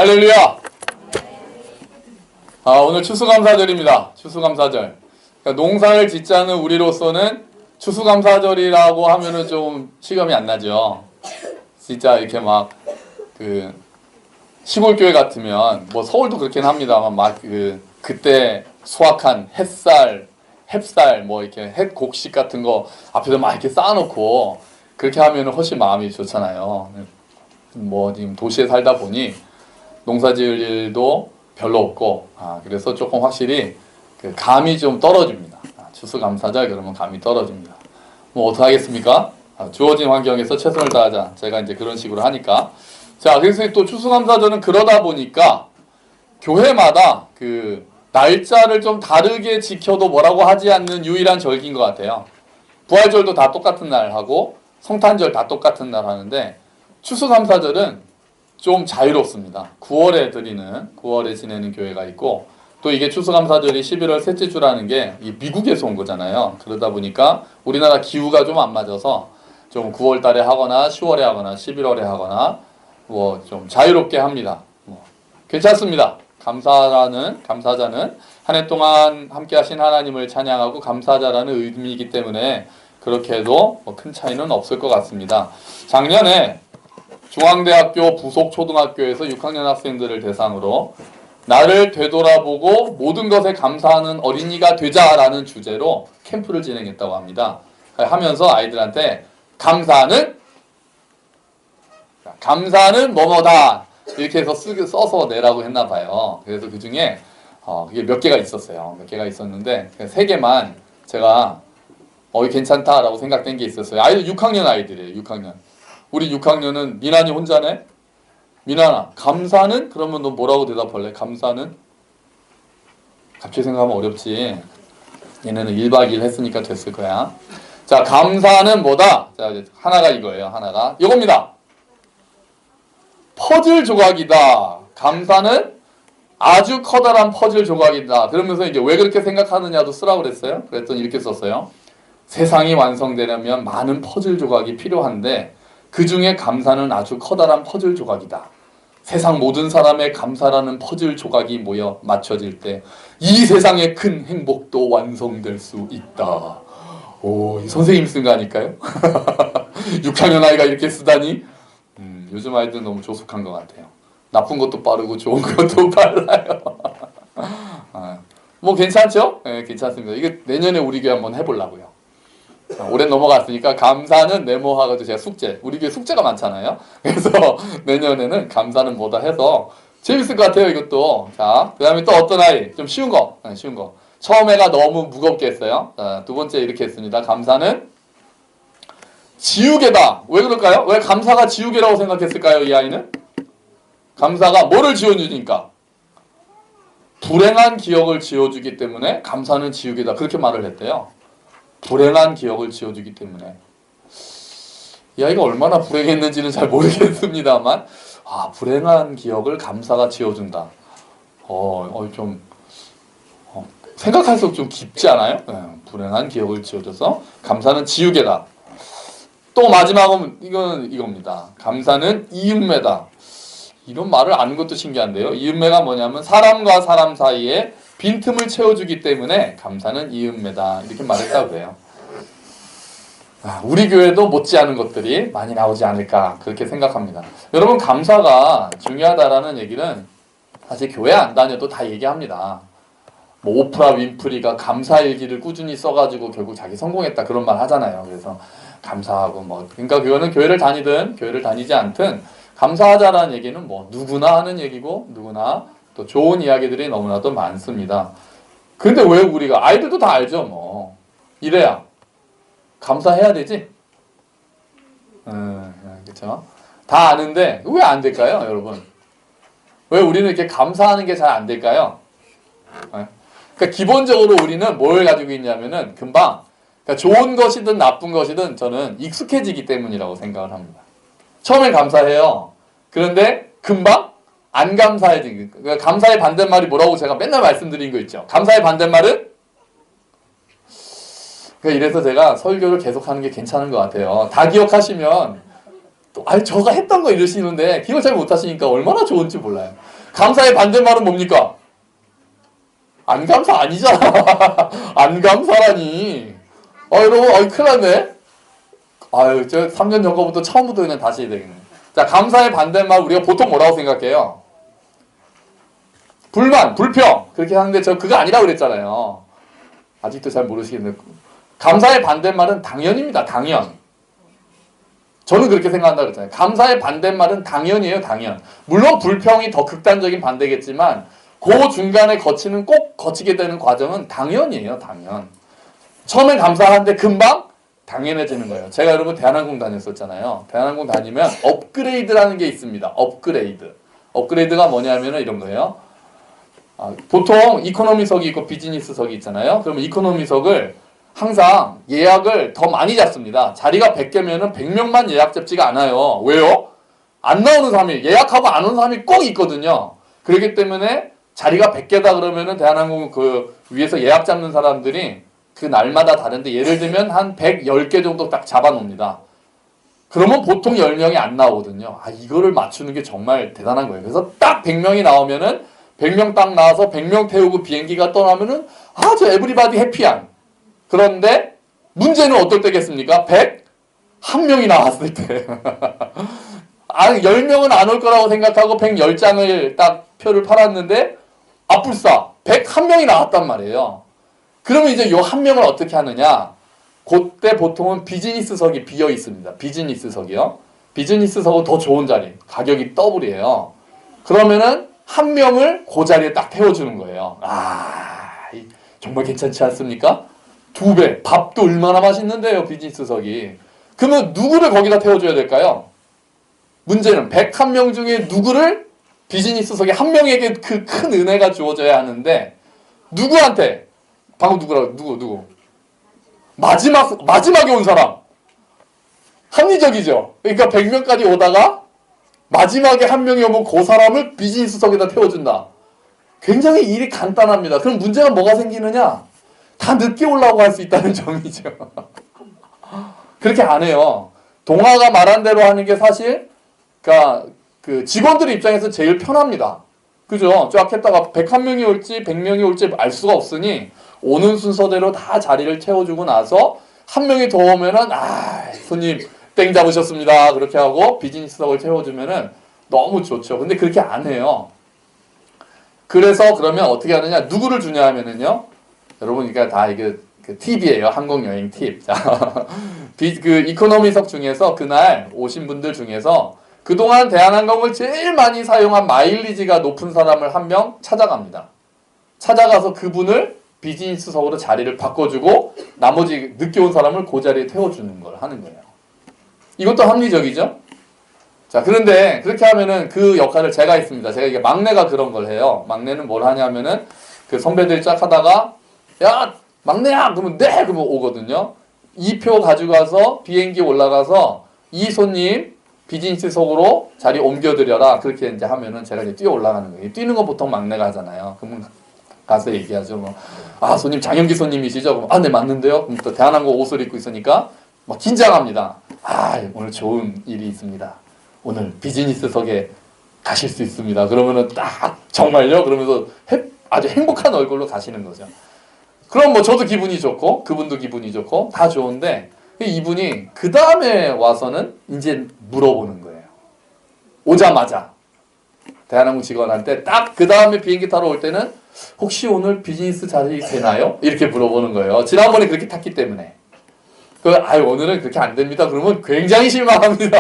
할렐루야! 오늘 추수감사절입니다. 추수감사절. 그러니까 농사를 짓자는 우리로서는 추수감사절이라고 하면은 좀 실감이 안 나죠. 진짜 이렇게 막 시골교회 같으면 뭐 서울도 그렇긴 합니다만 그때 수확한 햅쌀 뭐 이렇게 햇곡식 같은 거 앞에서 막 이렇게 쌓아놓고 그렇게 하면은 훨씬 마음이 좋잖아요. 뭐 지금 도시에 살다 보니 농사지을 일도 별로 없고 그래서 조금 확실히 감이 좀 떨어집니다. 추수감사절 그러면 감이 떨어집니다. 뭐 어떡하겠습니까? 주어진 환경에서 최선을 다하자. 제가 이제 그런 식으로 하니까. 자, 그래서 또 추수감사절은 그러다 보니까 교회마다 날짜를 좀 다르게 지켜도 뭐라고 하지 않는 유일한 절기인 것 같아요. 부활절도 다 똑같은 날 하고 성탄절 다 똑같은 날 하는데 추수감사절은 좀 자유롭습니다. 9월에 지내는 교회가 있고 또 이게 추수감사절이 11월 셋째 주라는 게 미국에서 온 거잖아요. 그러다 보니까 우리나라 기후가 좀 안 맞아서 좀 9월 달에 하거나 10월에 하거나 11월에 하거나 뭐 좀 자유롭게 합니다. 괜찮습니다. 감사자는 한 해 동안 함께 하신 하나님을 찬양하고 감사자라는 의미이기 때문에 그렇게 해도 큰 차이는 없을 것 같습니다. 작년에 중앙대학교 부속초등학교에서 6학년 학생들을 대상으로 나를 되돌아보고 모든 것에 감사하는 어린이가 되자라는 주제로 캠프를 진행했다고 합니다. 하면서 아이들한테 감사는 뭐뭐다 이렇게 해서 써서 내라고 했나 봐요. 그래서 그 중에 그게 몇 개가 있었어요. 몇 개가 있었는데 3개만 제가 괜찮다라고 생각된 게 있었어요. 아이들 6학년 아이들이에요. 6학년. 우리 6학년은 미란이 혼자네? 미란아, 감사는? 그러면 너 뭐라고 대답할래? 감사는? 갑자기 생각하면 어렵지. 얘네는 1박 2일 했으니까 됐을 거야. 자, 감사는 뭐다? 자, 하나가 이거예요. 하나가. 이겁니다. 퍼즐 조각이다. 감사는 아주 커다란 퍼즐 조각이다. 그러면서 이제 왜 그렇게 생각하느냐도 쓰라고 그랬어요. 그랬더니 이렇게 썼어요. 세상이 완성되려면 많은 퍼즐 조각이 필요한데 그 중에 감사는 아주 커다란 퍼즐 조각이다. 세상 모든 사람의 감사라는 퍼즐 조각이 모여 맞춰질 때 이 세상의 큰 행복도 완성될 수 있다. 이 선생님 쓴 거 아닐까요? 6학년 아이가 이렇게 쓰다니 요즘 아이들은 너무 조숙한 것 같아요. 나쁜 것도 빠르고 좋은 것도 빨라요. 뭐 괜찮죠? 네, 괜찮습니다. 이거 내년에 우리 교회 한번 해보려고요. 올해 넘어갔으니까 감사는 네모하고도 제가 우리 교회 숙제가 많잖아요. 그래서 내년에는 감사는 뭐다 해서 재밌을 것 같아요. 이것도. 자, 그 다음에 또 어떤 아이 좀 쉬운 거. 처음에가 너무 무겁게 했어요. 자, 두 번째 이렇게 했습니다. 감사는 지우개다. 왜 그럴까요? 왜 감사가 지우개라고 생각했을까요? 이 아이는? 감사가 뭐를 지워주니까? 불행한 기억을 지워주기 때문에 감사는 지우개다. 그렇게 말을 했대요. 불행한 기억을 지워주기 때문에. 이 아이가 얼마나 불행했는지는 잘 모르겠습니다만 불행한 기억을 감사가 지워준다. 생각할수록 좀 깊지 않아요? 불행한 기억을 지워줘서 감사는 지우개다. 또 마지막은 이겁니다. 감사는 이음매다. 이런 말을 아는 것도 신기한데요. 이음매가 뭐냐면 사람과 사람 사이에 빈틈을 채워주기 때문에 감사는 이음매다. 이렇게 말했다고 해요. 우리 교회도 못지않은 것들이 많이 나오지 않을까 그렇게 생각합니다. 여러분 감사가 중요하다라는 얘기는 사실 교회 안 다녀도 다 얘기합니다. 뭐 오프라 윈프리가 감사일기를 꾸준히 써가지고 결국 자기 성공했다 그런 말 하잖아요. 그래서 감사하고 그러니까 그거는 교회를 다니든 교회를 다니지 않든 감사하자라는 얘기는 뭐 누구나 하는 얘기고 누구나 또 좋은 이야기들이 너무나도 많습니다. 근데 왜 우리가 아이들도 다 알죠 뭐 이래야 감사해야 되지? 그렇죠? 다 아는데 왜 안 될까요, 여러분? 왜 우리는 이렇게 감사하는 게 잘 안 될까요? 그러니까 기본적으로 우리는 뭘 가지고 있냐면은 금방 그러니까 좋은 것이든 나쁜 것이든 저는 익숙해지기 때문이라고 생각을 합니다. 처음엔 감사해요. 그런데 금방 안 감사해지기. 그러니까 감사의 반대말이 뭐라고 제가 맨날 말씀드린 거 있죠. 감사의 반대말은? 그러니까 이래서 제가 설교를 계속하는 게 괜찮은 것 같아요. 다 기억하시면 또 저가 했던 거 이러시는데 기억 잘 못하시니까 얼마나 좋은지 몰라요. 감사의 반대말은 뭡니까? 안 감사 아니잖아. 안 감사라니. 여러분, 큰일 났네. 저 3년 전 거부터 처음부터 그냥 다시 해야 되겠네. 자, 감사의 반대말 우리가 보통 뭐라고 생각해요? 불만, 불평. 그렇게 하는데 저 그거 아니라고 그랬잖아요. 아직도 잘 모르시겠네요. 감사의 반대말은 당연입니다. 당연. 저는 그렇게 생각한다고 그랬잖아요. 감사의 반대말은 당연이에요. 당연. 물론 불평이 더 극단적인 반대겠지만 그 중간에 꼭 거치게 되는 과정은 당연이에요. 당연. 처음엔 감사한데 금방 당연해지는 거예요. 제가 여러분 대한항공 다녔었잖아요. 대한항공 다니면 업그레이드라는 게 있습니다. 업그레이드. 업그레이드가 뭐냐면은 이런 거예요. 보통 이코노미석이 있고 비즈니스석이 있잖아요. 그러면 이코노미석을 항상 예약을 더 많이 잡습니다. 자리가 100개면은 100명만 예약 잡지가 않아요. 왜요? 안 나오는 사람이, 예약하고 안 오는 사람이 꼭 있거든요. 그렇기 때문에 자리가 100개다 그러면은 대한항공 그 위에서 예약 잡는 사람들이 그 날마다 다른데 예를 들면 한 110개 정도 딱 잡아놓습니다. 그러면 보통 10명이 안 나오거든요. 이거를 맞추는 게 정말 대단한 거예요. 그래서 딱 100명이 나오면은 100명 딱 나와서 100명 태우고 비행기가 떠나면은 저 에브리바디 해피한. 그런데 문제는 어떨 때겠습니까? 101명이 나왔을 때. 10명은 안 올 거라고 생각하고 110장을 딱 표를 팔았는데 아뿔싸 101명이 나왔단 말이에요. 그러면 이제 요 한 명을 어떻게 하느냐? 그때 보통은 비즈니스석이 비어 있습니다. 비즈니스석이요. 비즈니스석은 더 좋은 자리. 가격이 더블이에요. 그러면은 한 명을 그 자리에 딱 태워주는 거예요. 정말 괜찮지 않습니까? 2배. 밥도 얼마나 맛있는데요, 비즈니스석이. 그러면 누구를 거기다 태워줘야 될까요? 문제는 101명 중에 누구를 비즈니스석에 한 명에게 그 큰 은혜가 주어져야 하는데 누구한테? 방금 누구라고? 누구? 마지막에 온 사람. 합리적이죠? 그러니까 100명까지 오다가 마지막에 한 명이 오면 그 사람을 비즈니스석에다 태워준다. 굉장히 일이 간단합니다. 그럼 문제가 뭐가 생기느냐? 다 늦게 올라오고 할 수 있다는 점이죠. 그렇게 안 해요. 동아가 말한 대로 하는 게 사실, 그러니까 그 직원들 입장에서 제일 편합니다. 그죠? 쫙 했다가 101명이 올지 100명이 올지 알 수가 없으니 오는 순서대로 다 자리를 채워주고 나서 한 명이 더 오면은 손님 땡 잡으셨습니다. 그렇게 하고 비즈니스석을 채워주면은 너무 좋죠. 근데 그렇게 안 해요. 그래서 그러면 어떻게 하느냐? 누구를 주냐 하면은요. 여러분, 그러니까 다 이게 그 팁이에요. 항공여행 팁. 자, 그 이코노미석 중에서 그날 오신 분들 중에서 그동안 대한항공을 제일 많이 사용한 마일리지가 높은 사람을 한 명 찾아갑니다. 찾아가서 그분을 비즈니스석으로 자리를 바꿔주고 나머지 늦게 온 사람을 그 자리에 태워주는 걸 하는 거예요. 이것도 합리적이죠? 자, 그런데 그렇게 하면은 그 역할을 제가 했습니다. 제가 이게 막내가 그런 걸 해요. 막내는 뭘 하냐면은 그 선배들이 쫙 하다가 야, 막내야! 그러면 네! 그러면 오거든요. 이 표 가지고 가서 비행기 올라가서 이 손님 비즈니스석으로 자리 옮겨드려라. 그렇게 이제 하면은 제가 이제 뛰어 올라가는 거예요. 뛰는 거 보통 막내가 하잖아요. 그러면 가서 얘기하죠. 손님 장영기 손님이시죠? 그럼 네, 맞는데요. 그럼 또 대한항공 옷을 입고 있으니까 막 긴장합니다. 오늘 좋은 일이 있습니다. 오늘 비즈니스석에 가실 수 있습니다. 그러면은 딱 정말요? 그러면서 아주 행복한 얼굴로 가시는 거죠. 그럼 뭐 저도 기분이 좋고 그분도 기분이 좋고 다 좋은데 이분이 그 다음에 와서는 이제 물어보는 거예요. 오자마자 대한항공 직원한테 딱 그 다음에 비행기 타러 올 때는 혹시 오늘 비즈니스 자리 되나요? 이렇게 물어보는 거예요. 지난번에 그렇게 탔기 때문에. 오늘은 그렇게 안 됩니다. 그러면 굉장히 실망합니다.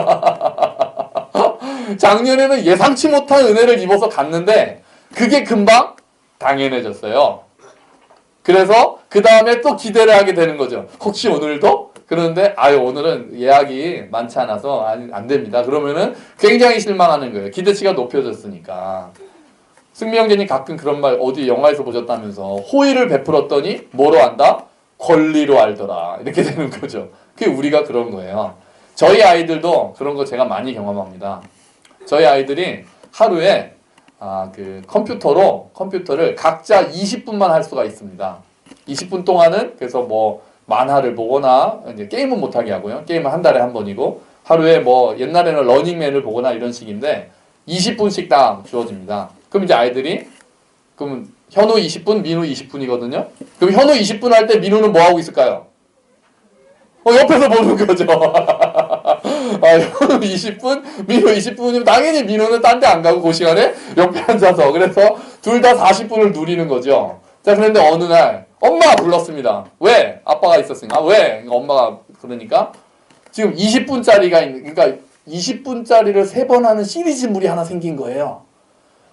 작년에는 예상치 못한 은혜를 입어서 갔는데 그게 금방 당연해졌어요. 그래서 그 다음에 또 기대를 하게 되는 거죠. 혹시 오늘도? 그런데 오늘은 예약이 많지 않아서 안 됩니다. 그러면은 굉장히 실망하는 거예요. 기대치가 높여졌으니까. 승미 형제님 가끔 그런 말 어디 영화에서 보셨다면서 호의를 베풀었더니 뭐로 안다? 권리로 알더라. 이렇게 되는 거죠. 그게 우리가 그런 거예요. 저희 아이들도 그런 거 제가 많이 경험합니다. 저희 아이들이 하루에 그 컴퓨터를 각자 20분만 할 수가 있습니다. 20분 동안은 그래서 뭐 만화를 보거나 이제 게임은 못하게 하고요. 게임은 한 달에 한 번이고 하루에 뭐 옛날에는 러닝맨을 보거나 이런 식인데 20분씩 딱 주어집니다. 그럼 이제 아이들이 그럼 현우 20분, 민우 20분이거든요. 그럼 현우 20분 할 때 민우는 뭐 하고 있을까요? 옆에서 보는 거죠. 현우 20분, 민우 20분이면 당연히 민우는 딴 데 안 가고 그 시간에 옆에 앉아서 그래서 둘 다 40분을 누리는 거죠. 자, 그런데 어느 날 엄마가 불렀습니다. 왜? 아빠가 있었으니까. 왜? 엄마가 그러니까 지금 20분짜리가 있는, 그러니까 20분짜리를 3번 하는 시리즈물이 하나 생긴 거예요.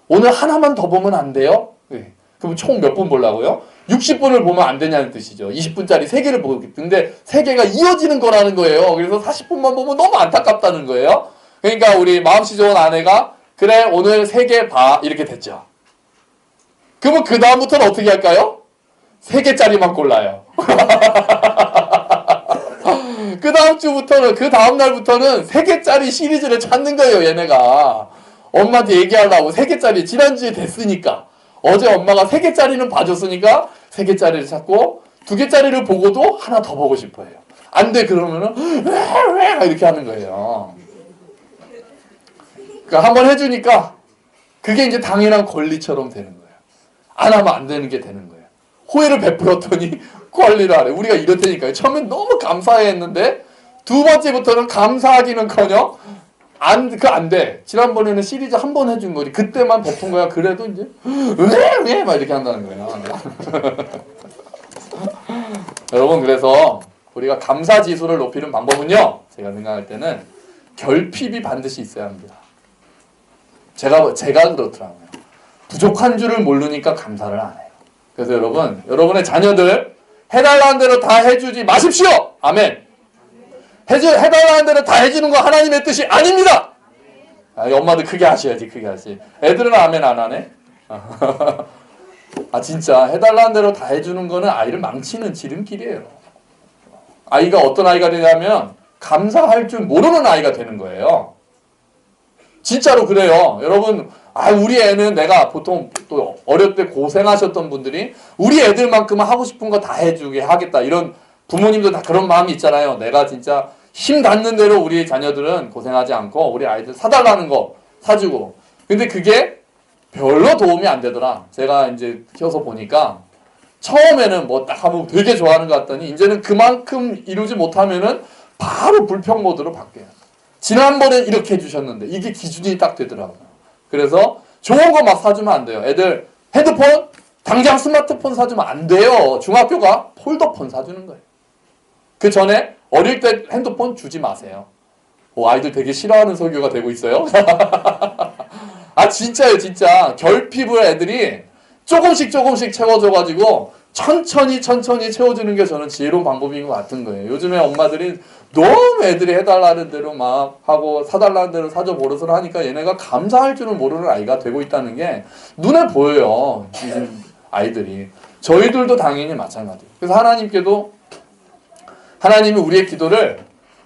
오늘 하나만 더 보면 안 돼요? 네. 그럼 총 몇 분 보려고요? 60분을 보면 안 되냐는 뜻이죠. 20분짜리 3개를 보고 근데 3개가 이어지는 거라는 거예요. 그래서 40분만 보면 너무 안타깝다는 거예요. 그러니까 우리 마음씨 좋은 아내가 그래 오늘 3개 봐 이렇게 됐죠. 그러면 그 다음부터는 어떻게 할까요? 3개짜리만 골라요. 그 다음 주부터는 그 다음 날부터는 3개짜리 시리즈를 찾는 거예요. 얘네가 엄마한테 얘기하려고 3개짜리 지난주에 됐으니까 어제 엄마가 3개짜리는 봐줬으니까 3개짜리를 찾고 2개짜리를 보고도 하나 더 보고 싶어요. 안 돼 그러면은 왜 이렇게 하는 거예요. 그러니까 한번 해주니까 그게 이제 당연한 권리처럼 되는 거예요. 안 하면 안 되는 게 되는 거예요. 호의를 베풀었더니 권리를 하래. 우리가 이렇다니까요. 처음엔 너무 감사해 했는데 두 번째부터는 감사하기는커녕 안 돼. 지난번에는 시리즈 한 번 해준 거지. 그때만 베푼 거야. 그래도 이제 왜 막 이렇게 한다는 거예요. 여러분 그래서 우리가 감사 지수를 높이는 방법은요. 제가 생각할 때는 결핍이 반드시 있어야 합니다. 제가 그렇더라고요. 부족한 줄을 모르니까 감사를 안 해요. 그래서 여러분, 여러분의 자녀들 해달라는 대로 다 해주지 마십시오. 아멘. 해달라는 대로 다 해주는 거 하나님의 뜻이 아닙니다. 엄마들 크게 하셔야지, 크게 하시. 애들은 아멘 안 하네. 진짜 해달라는 대로 다 해주는 거는 아이를 망치는 지름길이에요. 아이가 어떤 아이가 되냐면 감사할 줄 모르는 아이가 되는 거예요. 진짜로 그래요. 여러분, 우리 애는 내가 보통 또 어릴 때 고생하셨던 분들이 우리 애들만큼은 하고 싶은 거 다 해주게 하겠다. 이런 부모님도 다 그런 마음이 있잖아요. 내가 진짜 힘 닿는 대로 우리 자녀들은 고생하지 않고 우리 아이들 사달라는 거 사주고. 근데 그게 별로 도움이 안 되더라. 제가 이제 키워서 보니까 처음에는 뭐 딱 하면 되게 좋아하는 것 같더니 이제는 그만큼 이루지 못하면은 바로 불평 모드로 바뀌어요. 지난번엔 이렇게 해주셨는데 이게 기준이 딱 되더라고요. 그래서 좋은 거 막 사주면 안 돼요. 애들 핸드폰 당장 스마트폰 사주면 안 돼요. 중학교가 폴더폰 사주는 거예요. 그 전에 어릴 때 핸드폰 주지 마세요. 아이들 되게 싫어하는 설교가 되고 있어요. 진짜요 진짜. 결핍을 애들이 조금씩 채워줘가지고 천천히 채워주는 게 저는 지혜로운 방법인 것 같은 거예요. 요즘에 엄마들이 너무 애들이 해달라는 대로 막 하고 사달라는 대로 사줘 버릇을 하니까 얘네가 감사할 줄은 모르는 아이가 되고 있다는 게 눈에 보여요. 요즘 아이들이. 저희들도 당연히 마찬가지예요. 그래서 하나님이 우리의 기도를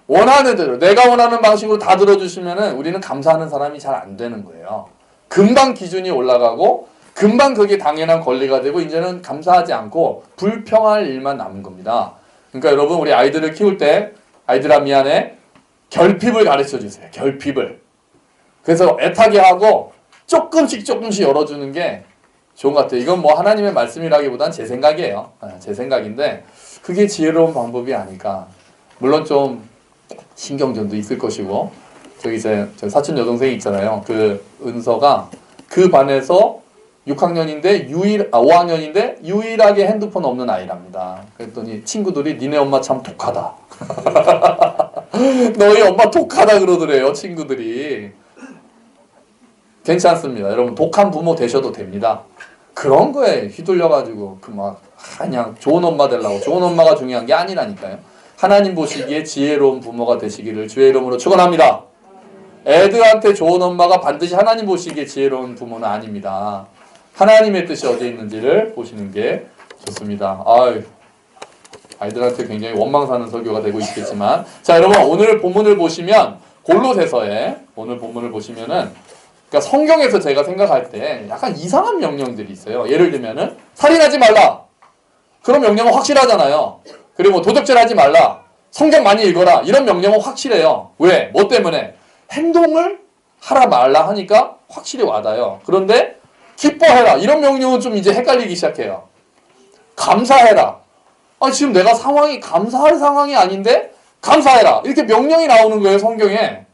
원하는 대로 내가 원하는 방식으로 다 들어주시면은 우리는 감사하는 사람이 잘 안 되는 거예요. 금방 기준이 올라가고 금방 그게 당연한 권리가 되고 이제는 감사하지 않고 불평할 일만 남은 겁니다. 그러니까 여러분 우리 아이들을 키울 때 아이들아 미안해 결핍을 가르쳐 주세요. 결핍을. 그래서 애타게 하고 조금씩 열어주는 게 좋은 것 같아요. 이건 뭐 하나님의 말씀이라기보단 제 생각이에요. 제 생각인데 그게 지혜로운 방법이 아닐까. 물론 좀 신경전도 있을 것이고 저기 제 사촌 여동생이 있잖아요. 그 은서가 그 반에서 6학년인데 5학년인데 유일하게 핸드폰 없는 아이랍니다. 그랬더니 친구들이 니네 엄마 참 독하다. 너희 엄마 독하다 그러더래요. 친구들이. 괜찮습니다. 여러분 독한 부모 되셔도 됩니다. 그런 거에 휘둘려가지고 그냥 좋은 엄마 되려고 좋은 엄마가 중요한 게 아니라니까요. 하나님 보시기에 지혜로운 부모가 되시기를 주의 이름으로 축원합니다. 애들한테 좋은 엄마가 반드시 하나님 보시기에 지혜로운 부모는 아닙니다. 하나님의 뜻이 어디에 있는지를 보시는 게 좋습니다. 아이들한테 굉장히 원망 사는 설교가 되고 있겠지만 자 여러분 오늘 본문을 보시면 골로새서에 오늘 본문을 보시면은 그러니까 성경에서 제가 생각할 때 약간 이상한 명령들이 있어요. 예를 들면은 살인하지 말라. 그런 명령은 확실하잖아요. 그리고 도적질 하지 말라. 성경 많이 읽어라. 이런 명령은 확실해요. 왜? 뭐 때문에? 행동을 하라 말라 하니까 확실히 와닿아요. 그런데 기뻐해라. 이런 명령은 좀 이제 헷갈리기 시작해요. 감사해라. 지금 내가 상황이 감사할 상황이 아닌데 감사해라. 이렇게 명령이 나오는 거예요, 성경에.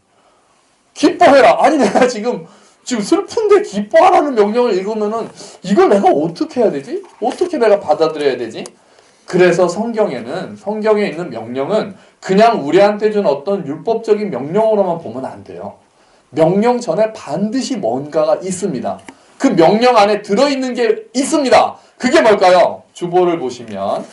기뻐해라. 아니 내가 지금 슬픈데 기뻐하라는 명령을 읽으면은 이걸 내가 어떻게 해야 되지? 어떻게 내가 받아들여야 되지? 그래서 성경에 있는 명령은 그냥 우리한테 준 어떤 율법적인 명령으로만 보면 안 돼요. 명령 전에 반드시 뭔가가 있습니다. 그 명령 안에 들어있는 게 있습니다. 그게 뭘까요? 주보를 보시면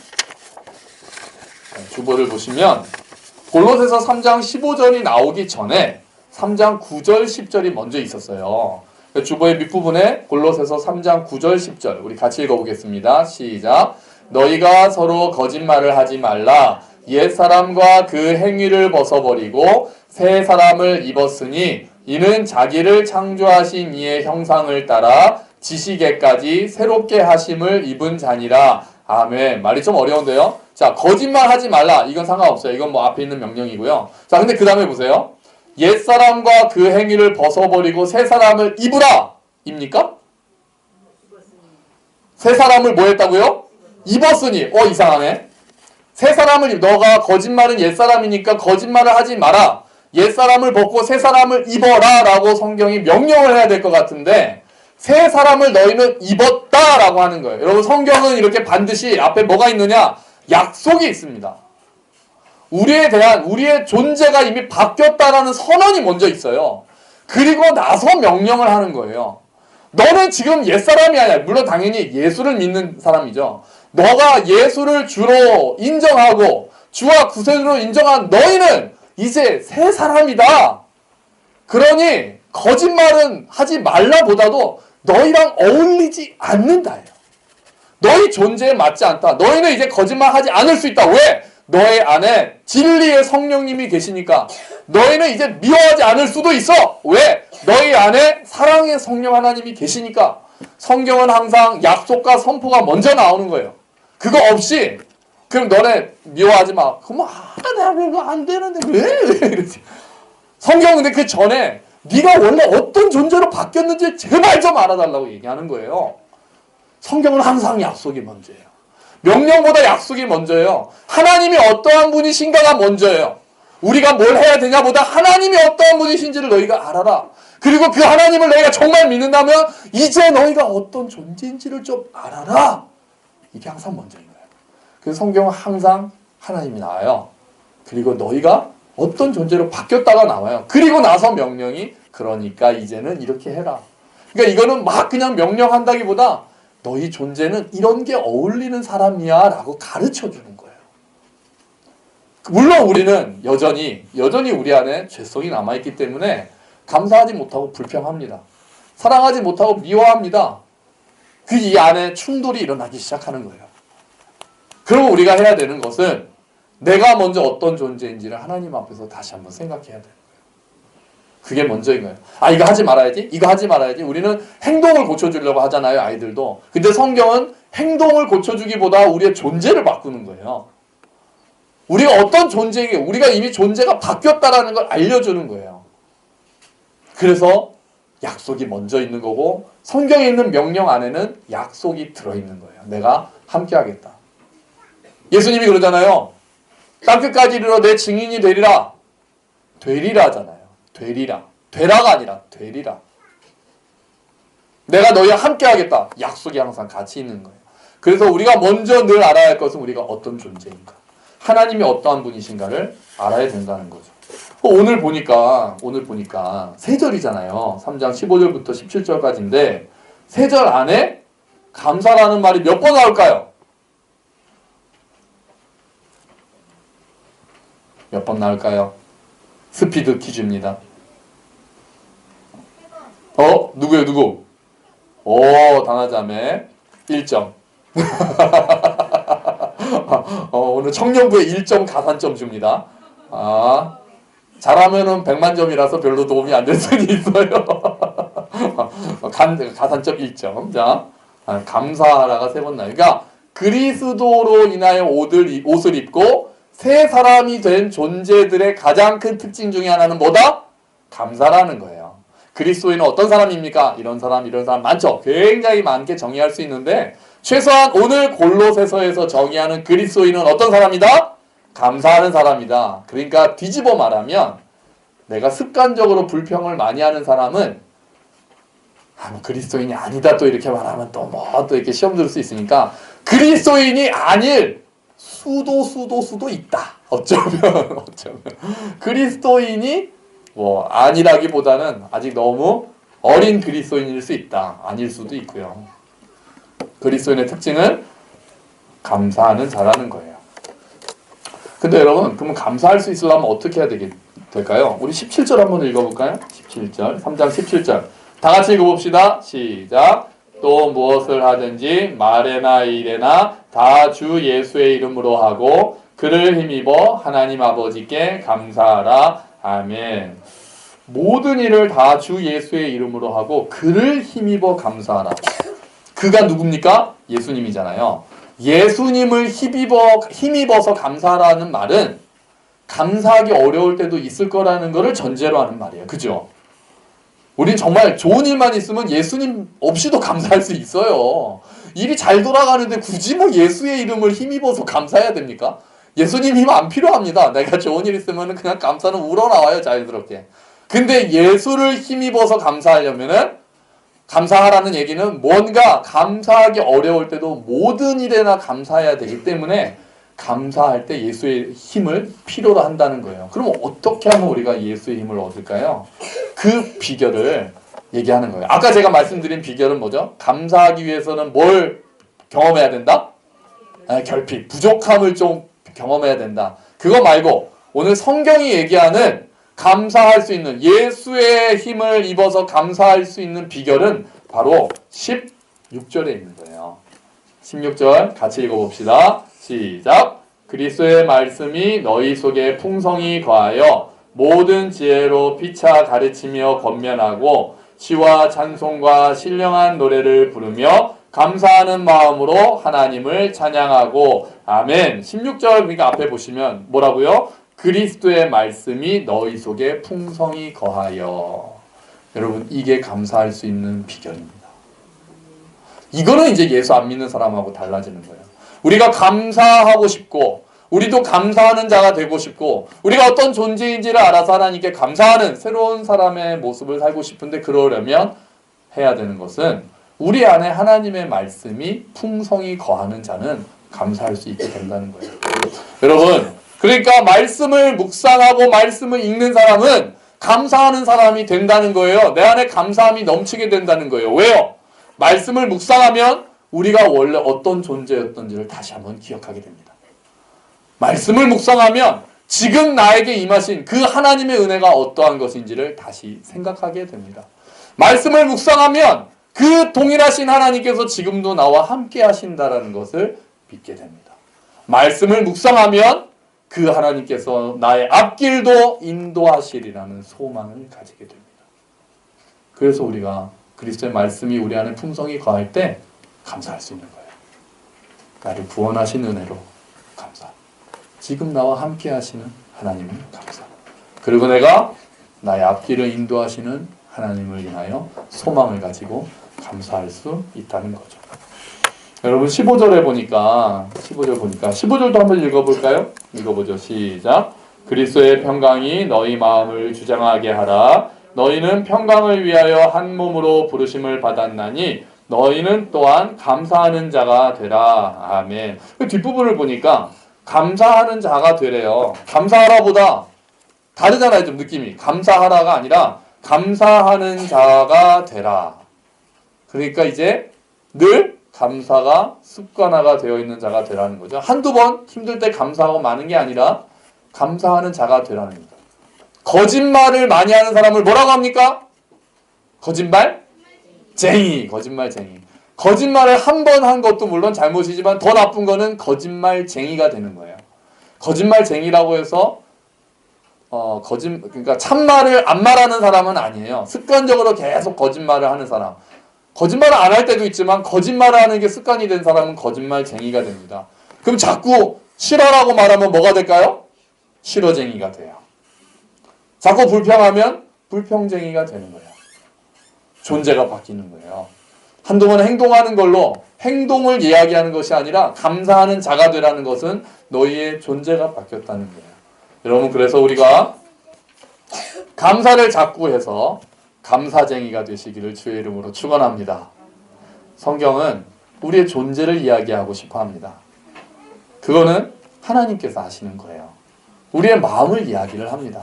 골로새서 3장 15절이 나오기 전에 3장 9절 10절이 먼저 있었어요. 주보의 밑부분에 골로새서 3장 9절 10절 우리 같이 읽어보겠습니다. 시작. 너희가 서로 거짓말을 하지 말라. 옛사람과 그 행위를 벗어버리고 새 사람을 입었으니 이는 자기를 창조하신 이의 형상을 따라 지시게까지 새롭게 하심을 입은 자니라. 아멘. 말이 좀 어려운데요. 자, 거짓말 하지 말라. 이건 상관없어요. 이건 뭐 앞에 있는 명령이고요. 자, 근데 그 다음에 보세요. 옛사람과 그 행위를 벗어버리고 새 사람을 입으라. 입니까? 새 사람을 뭐 했다고요? 입었으니. 이상하네. 새 사람을 너가 거짓말은 옛사람이니까 거짓말을 하지 마라. 옛사람을 벗고 새 사람을 입어라 라고 성경이 명령을 해야 될 것 같은데 새 사람을 너희는 입었다 라고 하는 거예요. 여러분 성경은 이렇게 반드시 앞에 뭐가 있느냐? 약속이 있습니다. 우리의 존재가 이미 바뀌었다라는 선언이 먼저 있어요. 그리고 나서 명령을 하는 거예요. 너는 지금 옛사람이 아니야. 물론 당연히 예수를 믿는 사람이죠. 너가 예수를 주로 인정하고 주와 구세주로 인정한 너희는 이제 새 사람이다. 그러니 거짓말은 하지 말라보다도 너희랑 어울리지 않는다예요. 너희 존재에 맞지 않다. 너희는 이제 거짓말하지 않을 수 있다. 왜? 너희 안에 진리의 성령님이 계시니까. 너희는 이제 미워하지 않을 수도 있어. 왜? 너희 안에 사랑의 성령 하나님이 계시니까. 성경은 항상 약속과 선포가 먼저 나오는 거예요. 그거 없이 그럼 너네 미워하지 마. 그럼 내가 이거 안 되는데 왜 이러지? 성경은 근데 그 전에 네가 원래 어떤 존재로 바뀌었는지 제발 좀 알아달라고 얘기하는 거예요. 성경은 항상 약속이 먼저예요. 명령보다 약속이 먼저예요. 하나님이 어떠한 분이신가가 먼저예요. 우리가 뭘 해야 되냐보다 하나님이 어떠한 분이신지를 너희가 알아라. 그리고 그 하나님을 너희가 정말 믿는다면 이제 너희가 어떤 존재인지를 좀 알아라. 이게 항상 먼저인 거예요. 그래서 성경은 항상 하나님이 나와요. 그리고 너희가 어떤 존재로 바뀌었다가 나와요. 그리고 나서 명령이 그러니까 이제는 이렇게 해라. 그러니까 이거는 막 그냥 명령한다기보다 너희 존재는 이런 게 어울리는 사람이야 라고 가르쳐 주는 거예요. 물론 우리는 여전히 우리 안에 죄성이 남아있기 때문에 감사하지 못하고 불평합니다. 사랑하지 못하고 미워합니다. 이 안에 충돌이 일어나기 시작하는 거예요. 그럼 우리가 해야 되는 것은 내가 먼저 어떤 존재인지를 하나님 앞에서 다시 한번 생각해야 돼요. 그게 먼저인 거예요. 이거 하지 말아야지. 이거 하지 말아야지. 우리는 행동을 고쳐주려고 하잖아요. 아이들도. 근데 성경은 행동을 고쳐주기보다 우리의 존재를 바꾸는 거예요. 우리가 어떤 존재에게 우리가 이미 존재가 바뀌었다라는 걸 알려주는 거예요. 그래서 약속이 먼저 있는 거고 성경에 있는 명령 안에는 약속이 들어있는 거예요. 내가 함께 하겠다. 예수님이 그러잖아요. 땅끝까지 이르러 내 증인이 되리라. 되리라잖아요. 되리라. 되라가 아니라 되리라. 내가 너희와 함께 하겠다. 약속이 항상 같이 있는 거예요. 그래서 우리가 먼저 늘 알아야 할 것은 우리가 어떤 존재인가. 하나님이 어떠한 분이신가를 알아야 된다는 거죠. 오늘 보니까 세 절이잖아요. 3장 15절부터 17절까지인데 세 절 안에 감사라는 말이 몇 번 나올까요? 몇 번 나올까요? 스피드 퀴즈입니다. 누구예요, 누구? 단아자매 1점. 오늘 청년부에 1점 가산점 줍니다. 잘하면은 100만 점이라서 별로 도움이 안 될 수는 있어요. 가산점 1점. 자, 감사하라가 3번 나요. 그러니까 그리스도로 인하여 옷을 입고 새 사람이 된 존재들의 가장 큰 특징 중에 하나는 뭐다? 감사라는 거예요. 그리스도인은 어떤 사람입니까? 이런 사람 많죠. 굉장히 많게 정의할 수 있는데 최소한 오늘 골로새서에서 정의하는 그리스도인은 어떤 사람이다? 감사하는 사람이다. 그러니까 뒤집어 말하면 내가 습관적으로 불평을 많이 하는 사람은 뭐 그리스도인이 아니다 또 이렇게 말하면 또 또 이렇게 시험 들 수 있으니까 그리스도인이 아닐 수도 있다. 어쩌면 그리스도인이 아니라기보다는 아직 너무 어린 그리스도인일 수 있다. 아닐 수도 있고요. 그리스도인의 특징은 감사하는 자라는 거예요. 근데 여러분, 그러면 감사할 수 있으려면 어떻게 해야 될까요? 우리 17절 한번 읽어볼까요? 17절, 3장 17절. 다 같이 읽어봅시다. 시작. 또 무엇을 하든지 말에나 일에나 다 주 예수의 이름으로 하고 그를 힘입어 하나님 아버지께 감사하라. 아멘. 모든 일을 다 주 예수의 이름으로 하고 그를 힘입어 감사하라. 그가 누굽니까? 예수님이잖아요. 예수님을 힘입어서 감사하라는 말은 감사하기 어려울 때도 있을 거라는 것을 전제로 하는 말이에요. 그죠? 우린 정말 좋은 일만 있으면 예수님 없이도 감사할 수 있어요. 일이 잘 돌아가는데 굳이 예수의 이름을 힘입어서 감사해야 됩니까? 예수님 힘 안 필요합니다. 내가 좋은 일 있으면 그냥 감사는 우러나와요. 자연스럽게. 근데 예수를 힘입어서 감사하려면은 감사하라는 얘기는 뭔가 감사하기 어려울 때도 모든 일에나 감사해야 되기 때문에 감사할 때 예수의 힘을 필요로 한다는 거예요. 그럼 어떻게 하면 우리가 예수의 힘을 얻을까요? 그 비결을 얘기하는 거예요. 아까 제가 말씀드린 비결은 뭐죠? 감사하기 위해서는 뭘 경험해야 된다? 결핍, 부족함을 좀 경험해야 된다. 그거 말고 오늘 성경이 얘기하는 감사할 수 있는 예수의 힘을 입어서 감사할 수 있는 비결은 바로 16절에 있는 거예요. 16절 같이 읽어봅시다. 시작. 그리스도의 말씀이 너희 속에 풍성히 거하여 모든 지혜로 피차 가르치며 권면하고 시와 찬송과 신령한 노래를 부르며 감사하는 마음으로 하나님을 찬양하고 아멘. 16절 그러니까 앞에 보시면 뭐라고요? 그리스도의 말씀이 너희 속에 풍성히 거하여. 여러분 이게 감사할 수 있는 비결입니다. 이거는 이제 예수 안 믿는 사람하고 달라지는 거예요. 우리가 감사하고 싶고 우리도 감사하는 자가 되고 싶고 우리가 어떤 존재인지를 알아서 하나님께 감사하는 새로운 사람의 모습을 살고 싶은데 그러려면 해야 되는 것은 우리 안에 하나님의 말씀이 풍성히 거하는 자는 감사할 수 있게 된다는 거예요. 여러분 그러니까 말씀을 묵상하고 말씀을 읽는 사람은 감사하는 사람이 된다는 거예요. 내 안에 감사함이 넘치게 된다는 거예요. 왜요? 말씀을 묵상하면 우리가 원래 어떤 존재였던지를 다시 한번 기억하게 됩니다. 말씀을 묵상하면 지금 나에게 임하신 그 하나님의 은혜가 어떠한 것인지를 다시 생각하게 됩니다. 말씀을 묵상하면 그 동일하신 하나님께서 지금도 나와 함께 하신다라는 것을 믿게 됩니다. 말씀을 묵상하면 그 하나님께서 나의 앞길도 인도하시리라는 소망을 가지게 됩니다. 그래서 우리가 그리스도의 말씀이 우리 안에 풍성히 거할 때 감사할 수 있는 거예요. 나를 구원하신 은혜로 감사. 지금 나와 함께 하시는 하나님을 감사. 그리고 내가 나의 앞길을 인도하시는 하나님을 인하여 소망을 가지고 감사할 수 있다는 거죠. 여러분 15절에 보니까 15절도 한번 읽어볼까요? 읽어보죠. 시작. 그리스도의 평강이 너희 마음을 주장하게 하라. 너희는 평강을 위하여 한 몸으로 부르심을 받았나니 너희는 또한 감사하는 자가 되라. 아멘. 뒷부분을 보니까 감사하는 자가 되래요. 감사하라보다 다르잖아요. 좀 느낌이. 감사하라가 아니라 감사하는 자가 되라. 그러니까 이제 늘 감사가 습관화가 되어 있는 자가 되라는 거죠. 한두 번 힘들 때 감사하고 마는 게 아니라 감사하는 자가 되라는 거죠. 거짓말을 많이 하는 사람을 뭐라고 합니까? 거짓말쟁이. 거짓말을 한 번 한 것도 물론 잘못이지만 더 나쁜 거는 거짓말쟁이가 되는 거예요. 거짓말쟁이라고 해서 그러니까 참말을 안 말하는 사람은 아니에요. 습관적으로 계속 거짓말을 하는 사람. 거짓말을 안 할 때도 있지만 거짓말을 하는 게 습관이 된 사람은 거짓말쟁이가 됩니다. 그럼 자꾸 싫어라고 말하면 뭐가 될까요? 싫어쟁이가 돼요. 자꾸 불평하면 불평쟁이가 되는 거예요. 존재가 바뀌는 거예요. 한동안 행동하는 걸로 행동을 이야기하는 것이 아니라 감사하는 자가 되라는 것은 너희의 존재가 바뀌었다는 거예요. 여러분, 그래서 우리가 감사를 자꾸 해서 감사쟁이가 되시기를 주의 이름으로 축원합니다. 성경은 우리의 존재를 이야기하고 싶어 합니다. 그거는 하나님께서 하시는 거예요. 우리의 마음을 이야기를 합니다.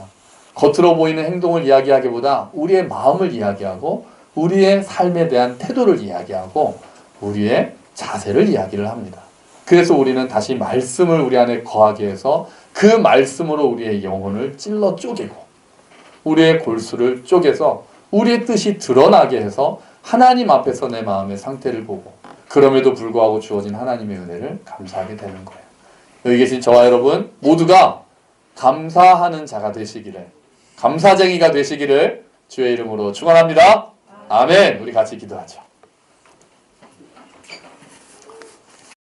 겉으로 보이는 행동을 이야기하기보다 우리의 마음을 이야기하고 우리의 삶에 대한 태도를 이야기하고 우리의 자세를 이야기를 합니다. 그래서 우리는 다시 말씀을 우리 안에 거하게 해서 그 말씀으로 우리의 영혼을 찔러 쪼개고 우리의 골수를 쪼개서 우리의 뜻이 드러나게 해서 하나님 앞에서 내 마음의 상태를 보고 그럼에도 불구하고 주어진 하나님의 은혜를 감사하게 되는 거예요. 여기 계신 저와 여러분 모두가 감사하는 자가 되시기를, 감사쟁이가 되시기를 주의 이름으로 축원합니다. 아멘. 우리 같이 기도하죠.